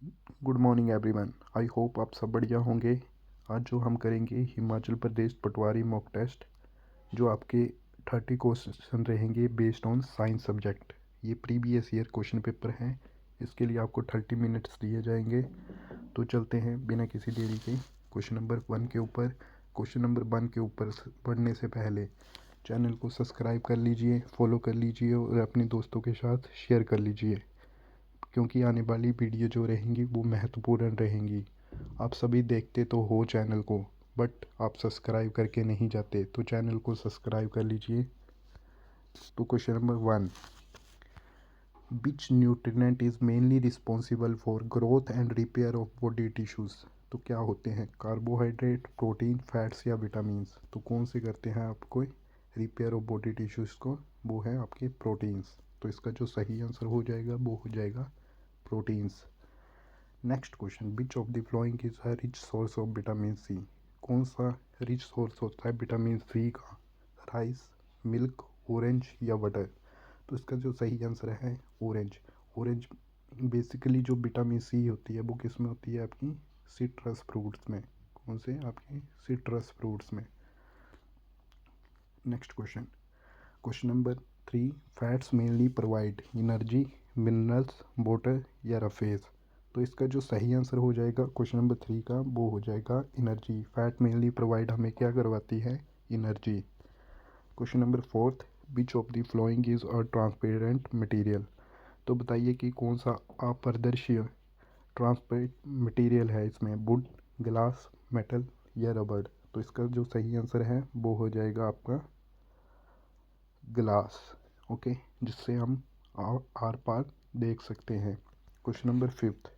Good morning everyone. I hope आप सब बढ़िया होंगे। आज जो हम करेंगे हिमाचल प्रदेश पटवारी मॉक टेस्ट, जो आपके 30 क्वेश्चन रहेंगे बेस्ड ऑन साइंस सब्जेक्ट। ये प्रीवियस ईयर क्वेश्चन पेपर हैं। इसके लिए आपको 30 मिनट्स दिए जाएंगे। तो चलते हैं बिना किसी देरी के क्वेश्चन नंबर 1 के ऊपर। क्वेश्चन नंबर 1 के ऊपर पढ़ने से पहले चैनल को सब्सक्राइब कर लीजिए, फॉलो कर लीजिए और अपने दोस्तों के साथ शेयर कर लीजिए, क्योंकि आने वाली वीडियो जो रहेंगी वो महत्वपूर्ण रहेंगी। आप सभी देखते तो हो चैनल को, बट आप सब्सक्राइब करके नहीं जाते, तो चैनल को सब्सक्राइब कर लीजिए। तो question number 1, which nutrient is mainly responsible for growth and repair of body tissues. तो क्या होते हैं? कार्बोहाइड्रेट, प्रोटीन, फैट्स या विटामिन्स। तो कौन से करते हैं आपको रिपेयर ऑफ बॉडी टिश्यूज़ को? वो है आपके प्रोटीन्स। तो इसका जो सही आंसर हो जाएगा वो हो जाएगा proteins. Next question, which of the following is a rich source of vitamin C. कौन सा रिच सोर्स होता है विटामिन सी का? राइस, मिल्क, ऑरेंज या बटर। तो इसका जो सही आंसर है ऑरेंज। ऑरेंज बेसिकली जो विटामिन सी होती है वो किस में होती है? आपकी सिट्रस फ्रूट्स में। कौन से? आपकी सिट्रस फ्रूट्स में। Next question, question number 3, fats mainly provide energy, minerals, water या रफेज। तो इसका जो सही आंसर हो जाएगा क्वेश्चन नंबर 3 का वो हो जाएगा एनर्जी। फैट मेनली प्रोवाइड हमें क्या करवाती है? Energy. Question number 4, which of the following is a transparent material. तो बताइए कि कौन सा अपारदर्शी ट्रांसपेरेंट मटेरियल है इसमें? वुड, ग्लास, मेटल या रबड़। तो इसका जो सही आंसर है वो हो जाएगा आपका ग्लास। ओके, जिससे हम आर पार देख सकते हैं। Question number 5,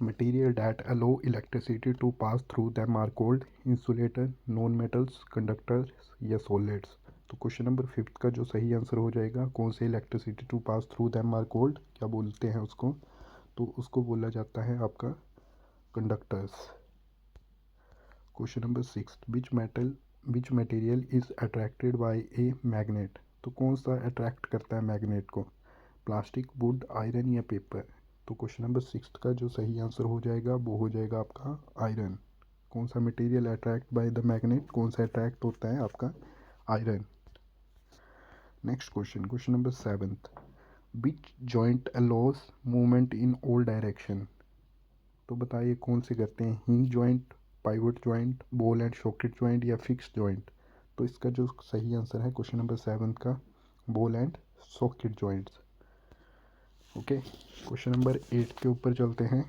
material that allow electricity to pass through them are called insulator, non metals, conductors या सॉलिड्स। तो क्वेश्चन नंबर 5 का जो सही आंसर हो जाएगा, कौन से electricity to pass through them are called, क्या बोलते हैं उसको? तो उसको बोला जाता है आपका conductors. Question number 6, which material is attracted by a magnet. तो कौन सा अट्रैक्ट करता है मैग्नेट को? प्लास्टिक, वुड, आयरन या पेपर। तो क्वेश्चन नंबर 6 का जो सही आंसर हो जाएगा वो हो जाएगा आपका आयरन। कौन सा material attract by the magnet? कौन सा अट्रैक्ट होता है? आपका iron. Next question, question number 7, which joint allows movement in all direction. तो बताइए कौन से करते हैं? Hinge joint, pivot joint, ball and socket joint या फिक्स जॉइंट। तो इसका जो सही आंसर है क्वेश्चन नंबर 7 का ball and socket joints. Okay, question number 8 के ऊपर चलते हैं।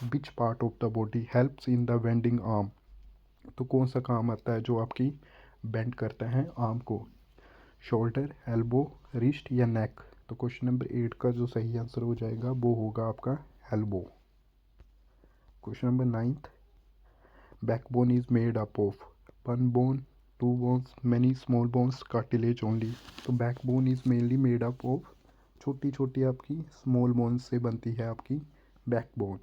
Which part of the body helps in the bending arm. तो कौन सा काम आता है जो आपकी बेंड करता है आर्म को? शोल्डर, एल्बो, रिस्ट या नेक। तो क्वेश्चन नंबर 8 का जो सही आंसर हो जाएगा वो होगा आपका elbow. Question number 9, backbone is made up of one bone, two bones, many small bones, cartilage only. तो backbone is mainly made up of छोटी छोटी आपकी स्मॉल बोन्स से बनती है आपकी backbone.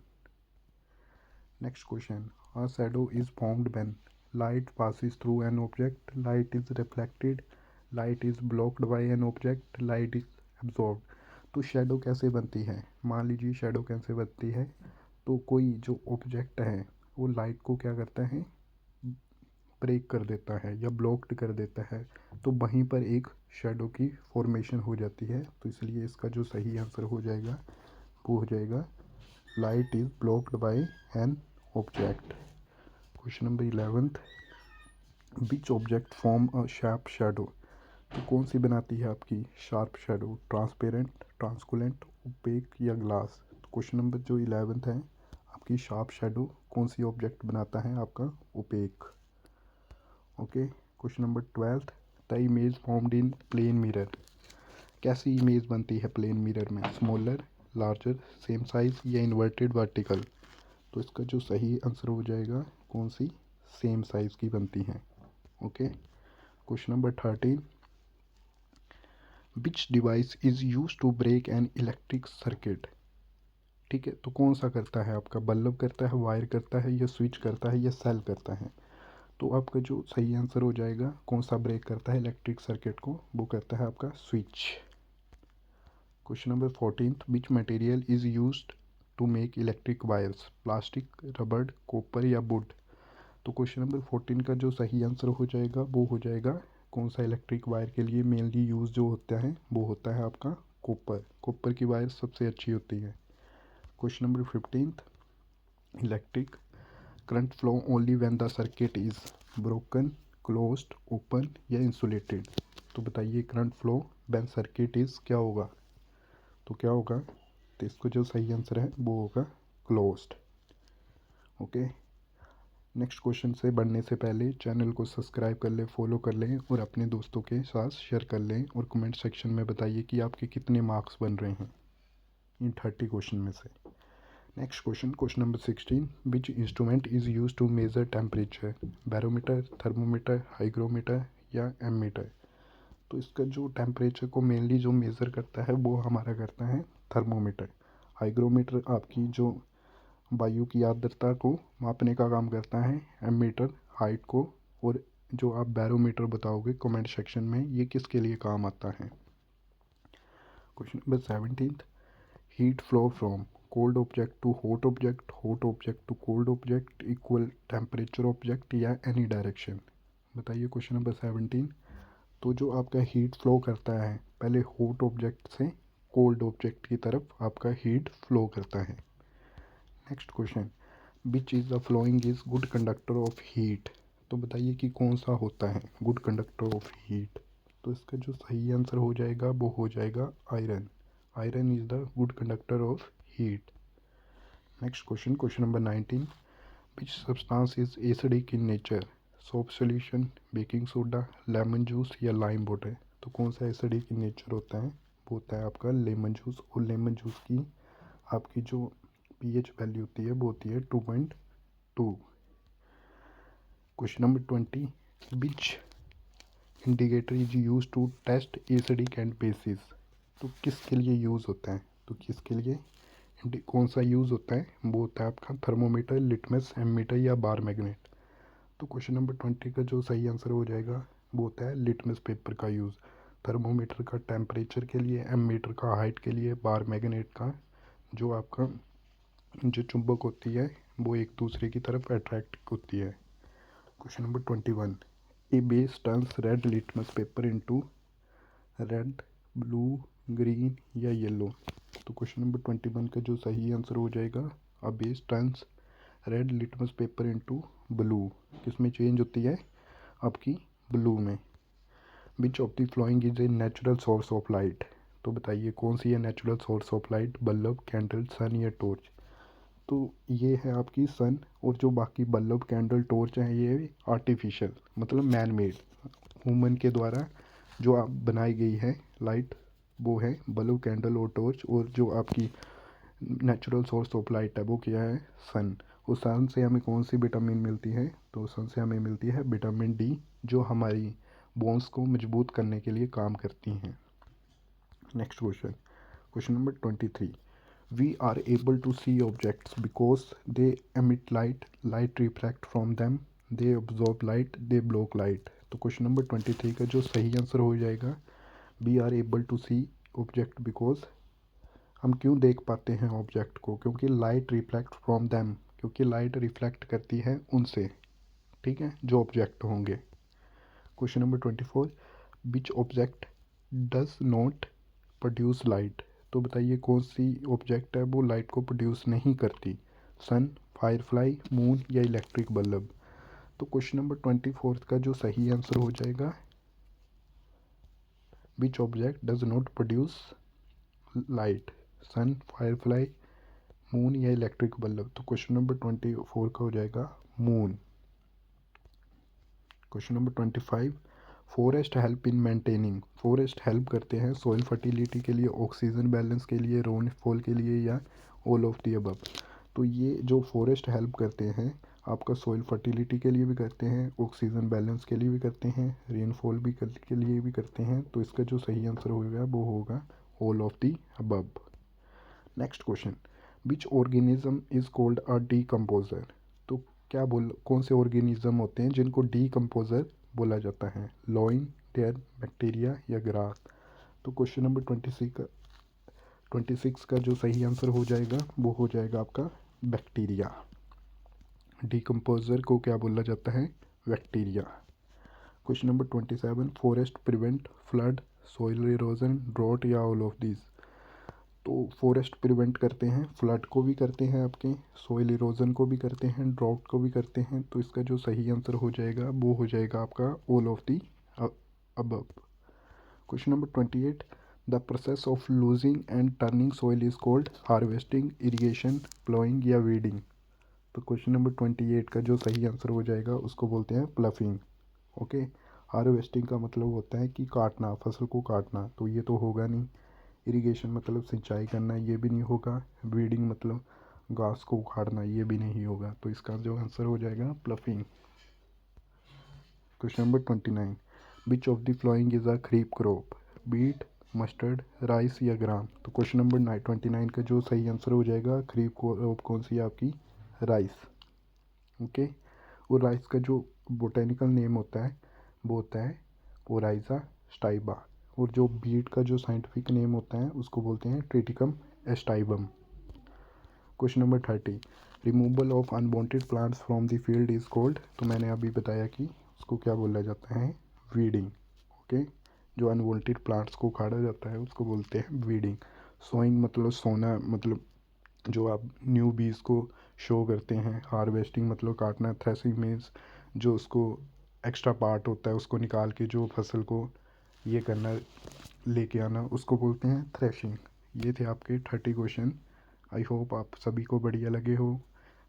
Next question, a shadow is formed when light passes through an object, light is reflected, light is blocked by an object, light is absorbed. तो shadow कैसे बनती है? मान लीजिए शैडो कैसे बनती है, तो कोई जो ऑब्जेक्ट है वो लाइट को क्या करता है? ब्रेक कर देता है या ब्लॉक्ड कर देता है, तो वहीं पर एक शेडो की फॉर्मेशन हो जाती है। तो इसलिए इसका जो सही आंसर हो जाएगा वो हो जाएगा light is blocked by an object. Question number 11, which object form a sharp shadow. तो कौन सी बनाती है आपकी शार्प शेडो? ट्रांसपेरेंट, ट्रांसकुलेंट, ओपेक या ग्लास। तो क्वेश्चन नंबर जो 11 है आपकी शार्प शेडो कौन सी ऑब्जेक्ट बनाता है? आपका opaque. Okay, question number 12, the image formed in plane mirror. कैसी इमेज बनती है प्लेन मिरर में? स्मॉलर, लार्जर, सेम साइज या इन्वर्टेड वर्टिकल। तो इसका जो सही आंसर हो जाएगा कौन सी? सेम साइज की बनती है। Okay, question number 13, which device is use to break an electric circuit. ठीक है, तो कौन सा करता है? आपका बल्ब करता है, वायर करता है या स्विच करता है या सेल करता है? तो आपका जो सही आंसर हो जाएगा कौन सा ब्रेक करता है इलेक्ट्रिक सर्किट को? वो करता है आपका switch. Question number 14, which material is used to make electric wires, plastic, रबड़, कॉपर या वुड। तो क्वेश्चन नंबर 14 का जो सही आंसर हो जाएगा वो हो जाएगा कौन सा इलेक्ट्रिक वायर के लिए मेनली यूज़ जो होता है वो होता है आपका कॉपर। कॉपर की वायर सबसे अच्छी होती है। Question number 15, electric current flow only when the circuit is broken, closed, open या इंसुलेटेड। तो बताइए current flow when circuit is क्या होगा, तो क्या होगा, तो इसको जो सही आंसर है वो होगा क्लोज्ड। ओके, नेक्स्ट क्वेश्चन से बढ़ने से पहले चैनल को सब्सक्राइब कर लें, फॉलो कर लें और अपने दोस्तों के साथ शेयर कर लें और कमेंट सेक्शन में बताइए कि आपके कितने मार्क्स बन रहे हैं इन 30 क्वेश्चन में से। Next question, question number 16, which instrument is use to measure temperature, barometer, thermometer, hygrometer या एमीटर। तो इसका जो टेम्परेचर को मेनली जो मेज़र करता है वो हमारा करता है थर्मोमीटर। हाइग्रोमीटर आपकी जो वायु की आर्द्रता को मापने का काम करता है, एमीटर हाइट को, और जो आप बैरोमीटर बताओगे कमेंट सेक्शन में ये किसके लिए काम आता है। Question number 17, heat flow from cold object to hot object to cold object equal temperature object या एनी डायरेक्शन। बताइए क्वेश्चन नंबर 17, तो जो आपका हीट फ्लो करता है पहले हॉट ऑब्जेक्ट से कोल्ड ऑब्जेक्ट की तरफ आपका हीट फ्लो करता है। Next question, which is the following is good conductor of heat. तो बताइए कि कौन सा होता है गुड कंडक्टर ऑफ हीट। तो इसका जो सही आंसर हो जाएगा वो हो जाएगा iron. Iron is the good conductor of heat. Next question, question number 19, which substance is acidic in nature, soap solution, baking soda, lemon juice या लाइम वाटर। तो कौन सा एसिडिक इन नेचर होता है, वो होता है आपका लेमन जूस। और लेमन जूस की आपकी जो pH वैल्यू होती है वो होती है 2.2। Question number 20, which indicator is use to test acidic and basis. तो किसके लिए यूज़ होता है, तो किसके लिए कौन सा यूज़ होता है, वो होता है आपका थर्मोमीटर, लिटमस, एमीटर या बार मैग्नेट। तो क्वेश्चन नंबर 20 का जो सही आंसर हो जाएगा वो होता है लिटमस पेपर का यूज़। थर्मोमीटर का टेम्परेचर के लिए, एमीटर का हाइट के लिए, बार मैग्नेट का जो आपका जो चुंबक होती है वो एक दूसरे की तरफ अट्रैक्ट होती है। Question number 21, a base turns red litmus paper into red, blue, green या येलो। तो क्वेश्चन नंबर 21 का जो सही आंसर हो जाएगा, a base turns red litmus paper into blue. किस में चेंज होती है, आपकी ब्लू में। Which of the following is a natural source of light. तो बताइए कौन सी है natural source of light, bulb, candle, sun या टॉर्च। तो ये है आपकी सन, और जो बाकी बल्ब, कैंडल, टॉर्च हैं ये आर्टिफिशियल मतलब मैन मेड, ह्यूमन के द्वारा जो आप बनाई गई है लाइट, वो है बल्ब, कैंडल और टॉर्च। और जो आपकी नेचुरल सोर्स ऑफ लाइट है वो क्या है, सन। उस सन से हमें कौन सी विटामिन मिलती है, तो सन से हमें मिलती है विटामिन डी, जो हमारी बोन्स को मजबूत करने के लिए काम करती हैं। Next question, question number 23, we are able to see objects because they emit light, light refract from them, they absorb light, they block light। तो क्वेश्चन नंबर 23 का जो सही आंसर हो जाएगा, we are able to see object because हम क्यों देख पाते हैं ऑब्जेक्ट को, क्योंकि लाइट रिफ्लेक्ट फ्रॉम देम, क्योंकि लाइट रिफ्लेक्ट करती है उनसे, ठीक है, जो ऑब्जेक्ट होंगे। Question number 24, which object does not produce light. तो बताइए कौन सी ऑब्जेक्ट है वो लाइट को प्रोड्यूस नहीं करती, सन, फायरफ्लाई, मून या इलेक्ट्रिक बल्ब। तो क्वेश्चन नंबर 24 का जो सही आंसर हो जाएगा, which object does not produce light, sun, firefly, moon या इलेक्ट्रिक बल्ब। तो क्वेश्चन नंबर 24 का हो जाएगा moon. Question number 25, forest help in maintaining. Forest help करते हैं सॉइल फर्टिलिटी के लिए, ऑक्सीजन बैलेंस के लिए, रेनफॉल के लिए या ऑल ऑफ दी अबव। तो ये जो फॉरेस्ट हेल्प करते हैं आपका सॉइल फर्टिलिटी के लिए भी करते हैं, ऑक्सीजन बैलेंस के लिए भी करते हैं, रेनफॉल भी के लिए भी करते हैं। तो इसका जो सही आंसर होगा वो होगा all of the above. Next question, which organism is called a decomposer. तो क्या बोल कौन से ऑर्गेनिज्म होते हैं जिनको डीकम्पोजर बोला जाता है, लॉइन, डेयर, बैक्टीरिया या ग्रास। तो क्वेश्चन नंबर 26 का 26 का जो सही आंसर हो जाएगा वो हो जाएगा आपका बैक्टीरिया। डिकम्पोजर को क्या बोला जाता है? Bacteria. Question number 27, forest prevent flood, soil erosion, drought या ऑल ऑफ दिस। तो फॉरेस्ट प्रिवेंट करते हैं, फ्लड को भी करते हैं, आपके सोइल इरोजन को भी करते हैं, ड्रॉट को भी करते हैं। तो इसका जो सही आंसर हो जाएगा वो हो जाएगा आपका all of the above. Question number 28, the process of losing and turning soil is called harvesting, irrigation, ploughing या वीडिंग। तो क्वेश्चन नंबर 28 का जो सही आंसर हो जाएगा उसको बोलते हैं प्लफिंग। ओके। हार्वेस्टिंग का मतलब होता है कि काटना, फसल को काटना, तो ये तो होगा नहीं। इरिगेशन मतलब सिंचाई करना, ये भी नहीं होगा। वीडिंग मतलब घास को उखाड़ना, ये भी नहीं होगा। तो इसका जो आंसर हो जाएगा ploughing. Question number 29, which of the following is a kharif crop, beet, mustard, rice या ग्राम। तो क्वेश्चन नंबर 29 का जो सही आंसर हो जाएगा खरीफ क्रॉप कौन सी है आपकी? राइस। ओके। और राइस का जो बोटेनिकल नेम होता है वो होता है ओराइजा स्टाइबा। और जो बीट का जो साइंटिफिक नेम होता है उसको बोलते हैं Triticum aestivum. Question number 30, removal of unwanted plants from the field is called. तो मैंने अभी बताया कि उसको क्या बोला जाता है? वीडिंग। ओके। जो अनवांटेड प्लांट्स को उखाड़ा जाता है उसको बोलते हैं वीडिंग। सोइंग मतलब सोना, मतलब जो आप न्यू बीज को शो करते हैं। हार्वेस्टिंग मतलब काटना। थ्रेसिंग मीन्स जो उसको एक्स्ट्रा पार्ट होता है उसको निकाल के जो फसल को ये करना, लेके आना, उसको बोलते हैं थ्रेशिंग। ये थे आपके 30 क्वेश्चन। आई होप आप सभी को बढ़िया लगे हो।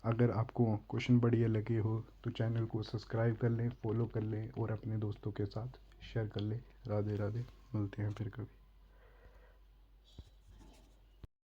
अगर आपको क्वेश्चन बढ़िया लगे हो तो चैनल को सब्सक्राइब कर लें, फॉलो कर लें और अपने दोस्तों के साथ शेयर कर लें। राधे राधे, मिलते हैं फिर कभी।